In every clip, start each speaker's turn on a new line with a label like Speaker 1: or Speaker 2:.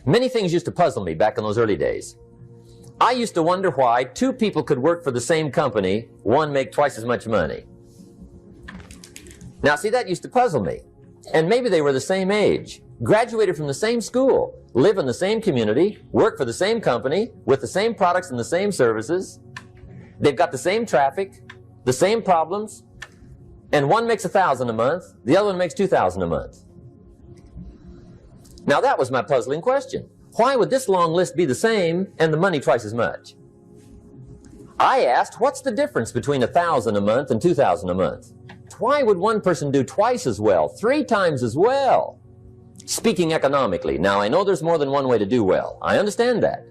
Speaker 1: Many things used to puzzle me back in those early days. I used to wonder why two people could work for the same company, one make twice as much money. Now, see, that used to puzzle me. And maybe they were the same age, graduated from the same school, live in the same community, work for the same company, with the same products and the same services. They've got the same traffic, the same problems, and one makes $1,000 a month, the other one makes $2,000 a month. Now, that was my puzzling question. Why would this long list be the same and the money twice as much? I asked, what's the difference between $1,000 a month and $2,000 a month? Why would one person do twice as well, 3 times as well? Speaking economically, now I know there's more than one way to do well. I understand that.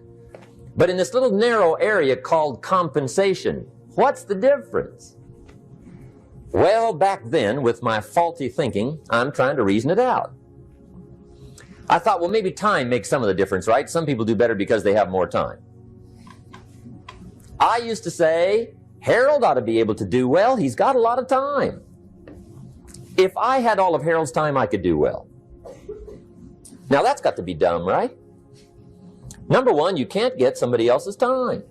Speaker 1: But in this little narrow area called compensation, what's the difference? Well, back then, with my faulty thinking, I'm trying to reason it out. I thought, well, maybe time makes some of the difference, right? Some people do better because they have more time. I used to say, Harold ought to be able to do well. He's got a lot of time. If I had all of Harold's time, I could do well. Now, that's got to be dumb, right? Number one, you can't get somebody else's time.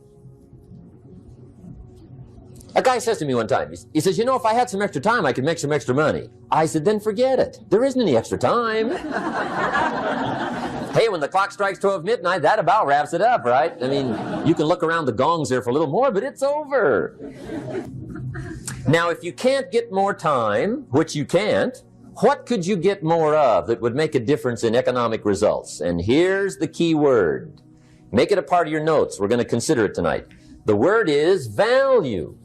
Speaker 1: A guy says to me one time, he says, you know, if I had some extra time, I could make some extra money. I said, then forget it. There isn't any extra time. Hey, when the clock strikes 12 midnight, that about wraps it up, right? I mean, you can look around the gongs there for a little more, but it's over. Now, if you can't get more time, which you can't, what could you get more of that would make a difference in economic results? And here's the key word. Make it a part of your notes. We're going to consider it tonight. The word is value.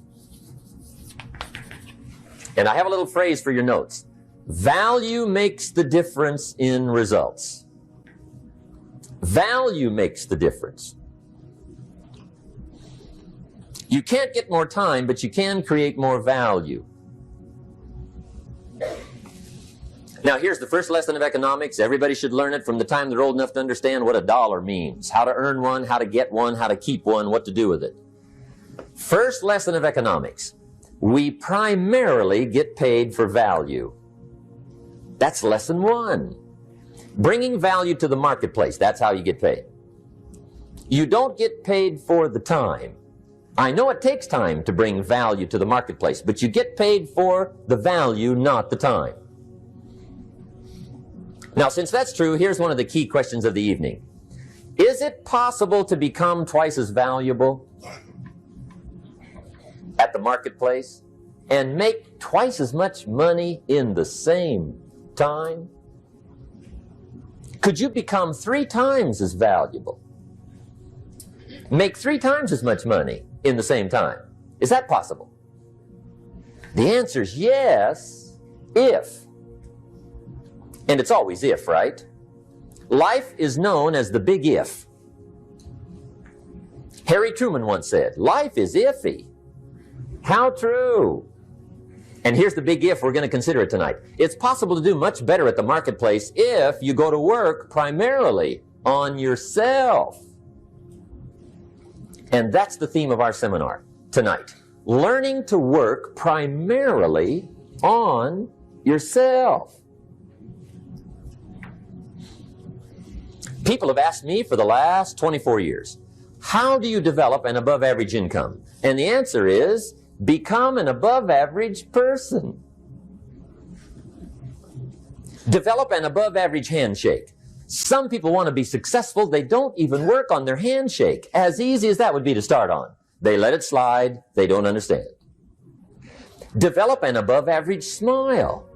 Speaker 1: And I have a little phrase for your notes. Value makes the difference in results. Value makes the difference. You can't get more time, but you can create more value. Now, here's the first lesson of economics. Everybody should learn it from the time they're old enough to understand what a dollar means, how to earn one, how to get one, how to keep one, what to do with it. First lesson of economics. We primarily get paid for value. That's lesson 1. Bringing value to the marketplace, that's how you get paid. You don't get paid for the time. I know it takes time to bring value to the marketplace, but you get paid for the value, not the time. Now, since that's true, here's one of the key questions of the evening. Is it possible to become twice as valuable at the marketplace and make twice as much money in the same time? Could you become 3 times as valuable? Make 3 times as much money in the same time? Is that possible? The answer is yes, if. And it's always if, right? Life is known as the big if. Harry Truman once said, life is iffy. How true. And here's the big if, we're going to consider it tonight. It's possible to do much better at the marketplace if you go to work primarily on yourself. And that's the theme of our seminar tonight. Learning to work primarily on yourself. People have asked me for the last 24 years, how do you develop an above-average income? And the answer is, become an above-average person. Develop an above-average handshake. Some people want to be successful. They don't even work on their handshake. As easy as that would be to start on. They let it slide. They don't understand. Develop an above-average smile.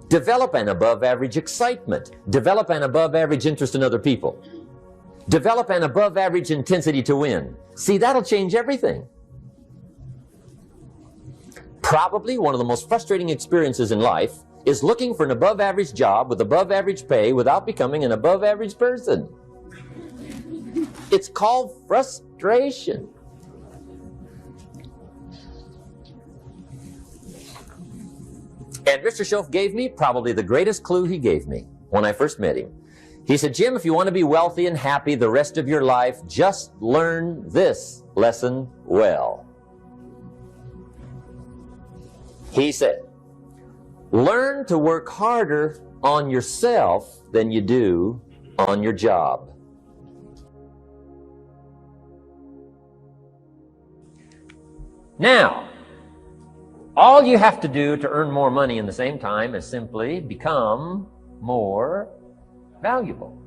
Speaker 1: Develop an above-average excitement. Develop an above-average interest in other people. Develop an above-average intensity to win. See, that'll change everything. Probably one of the most frustrating experiences in life is looking for an above-average job with above-average pay without becoming an above-average person. It's called frustration. And Mr. Schoaf gave me probably the greatest clue he gave me when I first met him. He said, Jim, if you want to be wealthy and happy the rest of your life, just learn this lesson well. He said, learn to work harder on yourself than you do on your job. Now, all you have to do to earn more money in the same time is simply become more valuable.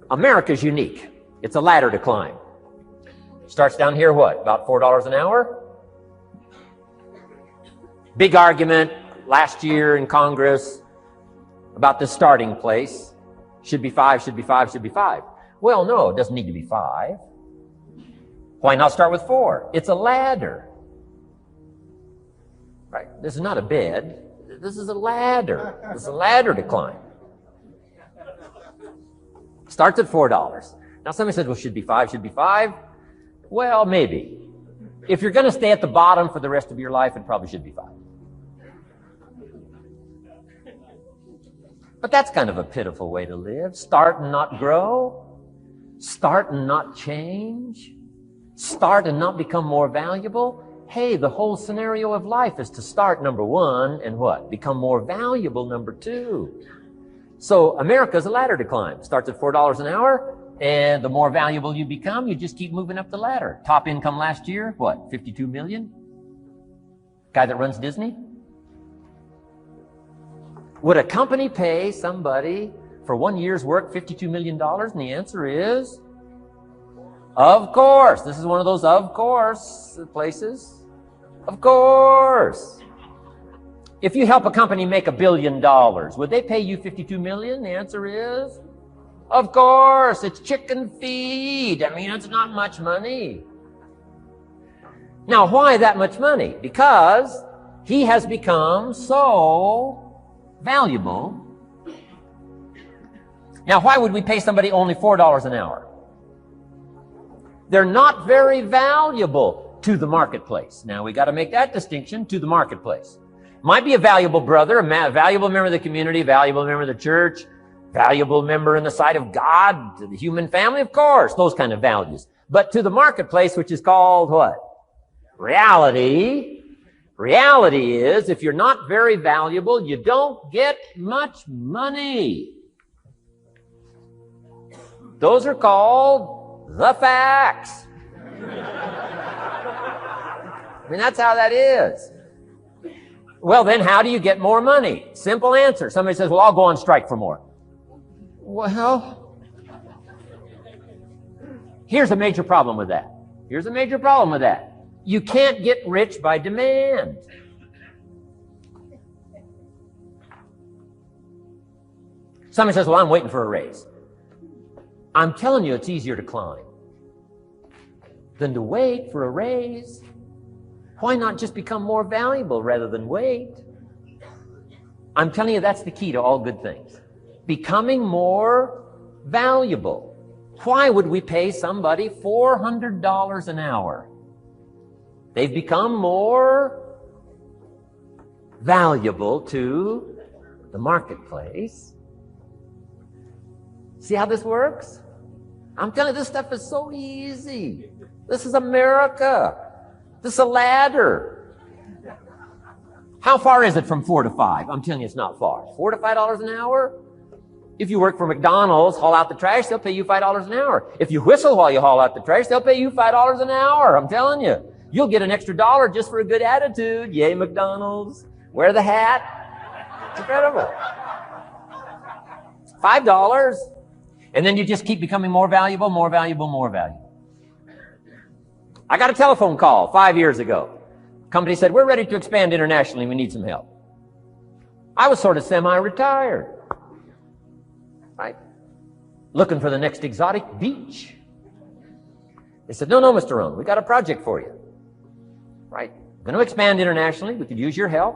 Speaker 1: America's unique. It's a ladder to climb. Starts down here, what, about $4 an hour? Big argument last year in Congress about the starting place. Should be 5, should be 5, should be 5. Well, no, it doesn't need to be 5. Why not start with 4? It's a ladder. Right? This is not a bed. This is a ladder. This is a ladder to climb. Starts at $4. Now somebody says, well, should be 5, should be 5. Well, maybe. If you're going to stay at the bottom for the rest of your life, it probably should be 5. But that's kind of a pitiful way to live. Start and not grow. Start and not change. Start and not become more valuable. Hey, the whole scenario of life is to start, number 1, and what? Become more valuable, number 2. So America's a ladder to climb. Starts at $4 an hour, and the more valuable you become, you just keep moving up the ladder. Top income last year, what, 52 million? Guy that runs Disney? Would a company pay somebody for 1 year's work $52 million? And the answer is, of course. This is one of those of course places. Of course. If you help a company make $1 billion, would they pay you $52 million? The answer is, of course. It's chicken feed. I mean, it's not much money. Now, why that much money? Because he has become so valuable. Now, why would we pay somebody only $4 an hour? They're not very valuable to the marketplace. Now, we got to make that distinction, to the marketplace. Might be a valuable brother, a valuable member of the community, valuable member of the church, valuable member in the sight of God, to the human family, of course, those kind of values. But to the marketplace, which is called what? Reality. Reality is, if you're not very valuable, you don't get much money. Those are called the facts. I mean, that's how that is. Well, then how do you get more money? Simple answer. Somebody says, well, I'll go on strike for more. Well, here's a major problem with that. Here's a major problem with that. You can't get rich by demand. Somebody says, well, I'm waiting for a raise. I'm telling you, it's easier to climb than to wait for a raise. Why not just become more valuable rather than wait? I'm telling you, that's the key to all good things. Becoming more valuable. Why would we pay somebody $400 an hour? They've become more valuable to the marketplace. See how this works? I'm telling you, this stuff is so easy. This is America. This is a ladder. How far is it from 4 to 5? I'm telling you, it's not far. $4 to $5 an hour? If you work for McDonald's, haul out the trash, they'll pay you $5 an hour. If you whistle while you haul out the trash, they'll pay you $5 an hour. I'm telling you. You'll get an extra $1 just for a good attitude. Yay, McDonald's. Wear the hat. It's incredible. $5. And then you just keep becoming more valuable, more valuable, more valuable. I got a telephone call 5 years ago. Company said, we're ready to expand internationally. We need some help. I was sort of semi-retired. Right? Looking for the next exotic beach. They said, no, Mr. Rohn, we got a project for you. Right? Going to expand internationally. We could use your help.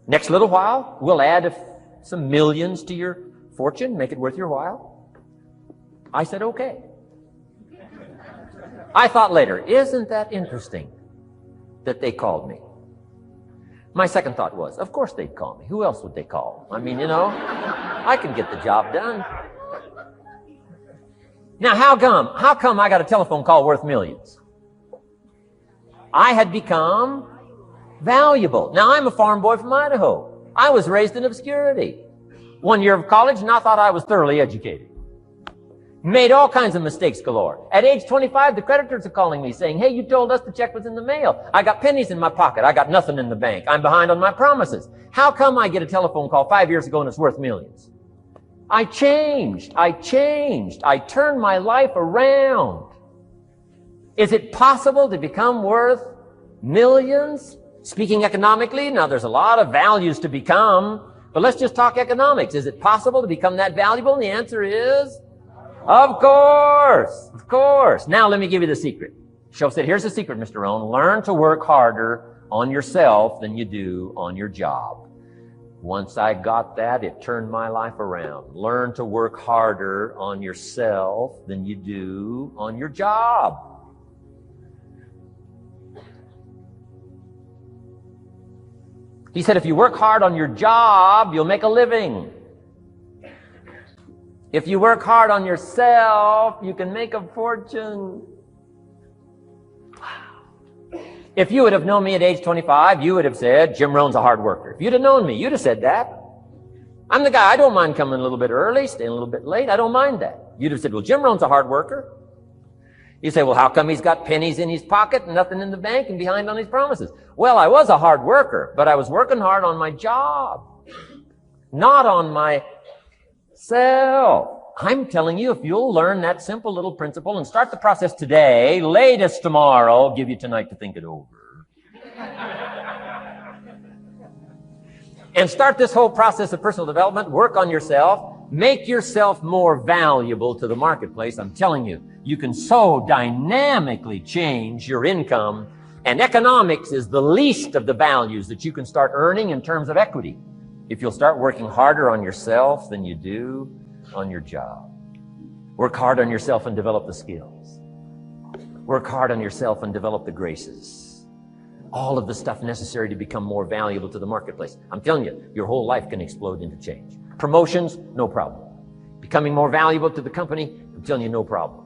Speaker 1: Next little while, we'll add some millions to your fortune, make it worth your while. I said, okay. I thought later, isn't that interesting that they called me? My second thought was, of course they'd call me. Who else would they call? I mean, I can get the job done. Now, how come I got a telephone call worth millions? I had become valuable. Now, I'm a farm boy from Idaho. I was raised in obscurity. 1 year of college, and I thought I was thoroughly educated. Made all kinds of mistakes galore. At age 25, the creditors are calling me saying, hey, you told us the check was in the mail. I got pennies in my pocket. I got nothing in the bank. I'm behind on my promises. How come I get a telephone call 5 years ago and it's worth millions? I changed. I turned my life around. Is it possible to become worth millions? Speaking economically, now there's a lot of values to become, but let's just talk economics. Is it possible to become that valuable? And the answer is, of course, of course. Now let me give you the secret. Shoaff said, here's the secret, Mr. Rohn. Learn to work harder on yourself than you do on your job. Once I got that, it turned my life around. Learn to work harder on yourself than you do on your job. He said, if you work hard on your job, you'll make a living. If you work hard on yourself, you can make a fortune. Wow. If you would have known me at age 25, you would have said, Jim Rohn's a hard worker. If you'd have known me, you'd have said that. I'm the guy, I don't mind coming a little bit early, staying a little bit late. I don't mind that. You'd have said, well, Jim Rohn's a hard worker. You say, well, how come he's got pennies in his pocket and nothing in the bank and behind on his promises? Well, I was a hard worker, but I was working hard on my job, not on myself. I'm telling you, if you'll learn that simple little principle and start the process today, latest tomorrow, I'll give you tonight to think it over. And start this whole process of personal development, work on yourself, make yourself more valuable to the marketplace. I'm telling you, you can so dynamically change your income, and economics is the least of the values that you can start earning in terms of equity if you'll start working harder on yourself than you do on your job. Work hard on yourself and develop the skills. Work hard on yourself and develop the graces. All of the stuff necessary to become more valuable to the marketplace. I'm telling you, your whole life can explode into change. Promotions, no problem. Becoming more valuable to the company, I'm telling you, no problem.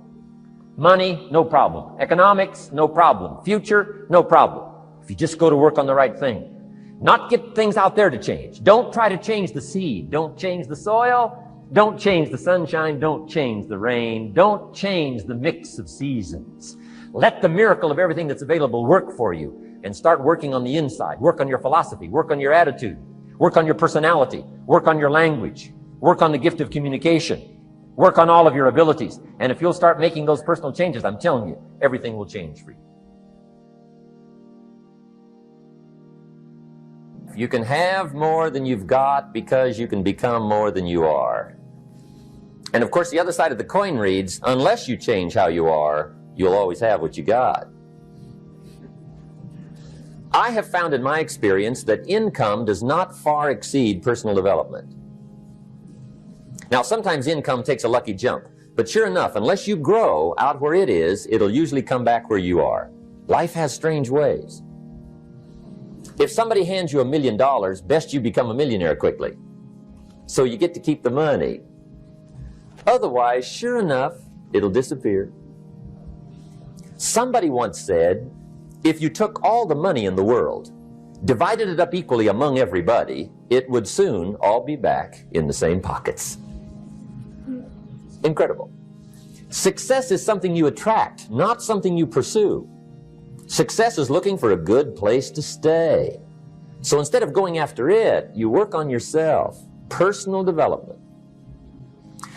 Speaker 1: Money, no problem. Economics, no problem. Future, no problem. If you just go to work on the right thing. Not get things out there to change. Don't try to change the seed. Don't change the soil. Don't change the sunshine. Don't change the rain. Don't change the mix of seasons. Let the miracle of everything that's available work for you, and start working on the inside. Work on your philosophy. Work on your attitude. Work on your personality. Work on your language. Work on the gift of communication. Work on all of your abilities. And if you'll start making those personal changes, I'm telling you, everything will change for you. You can have more than you've got because you can become more than you are. And of course, the other side of the coin reads, unless you change how you are, you'll always have what you got. I have found in my experience that income does not far exceed personal development. Now, sometimes income takes a lucky jump, but sure enough, unless you grow out where it is, it'll usually come back where you are. Life has strange ways. If somebody hands you $1 million, best you become a millionaire quickly, so you get to keep the money. Otherwise, sure enough, it'll disappear. Somebody once said, if you took all the money in the world, divided it up equally among everybody, it would soon all be back in the same pockets. Incredible. Success is something you attract, not something you pursue. Success is looking for a good place to stay. So instead of going after it, you work on yourself. Personal development.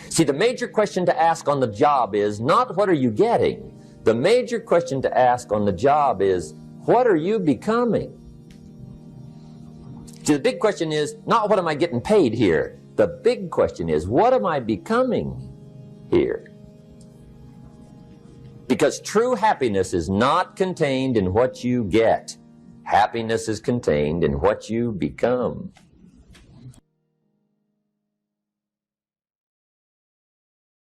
Speaker 1: See, the major question to ask on the job is not what are you getting? The major question to ask on the job is, what are you becoming? See, the big question is not what am I getting paid here? The big question is, what am I becoming here? Because true happiness is not contained in what you get. Happiness is contained in what you become.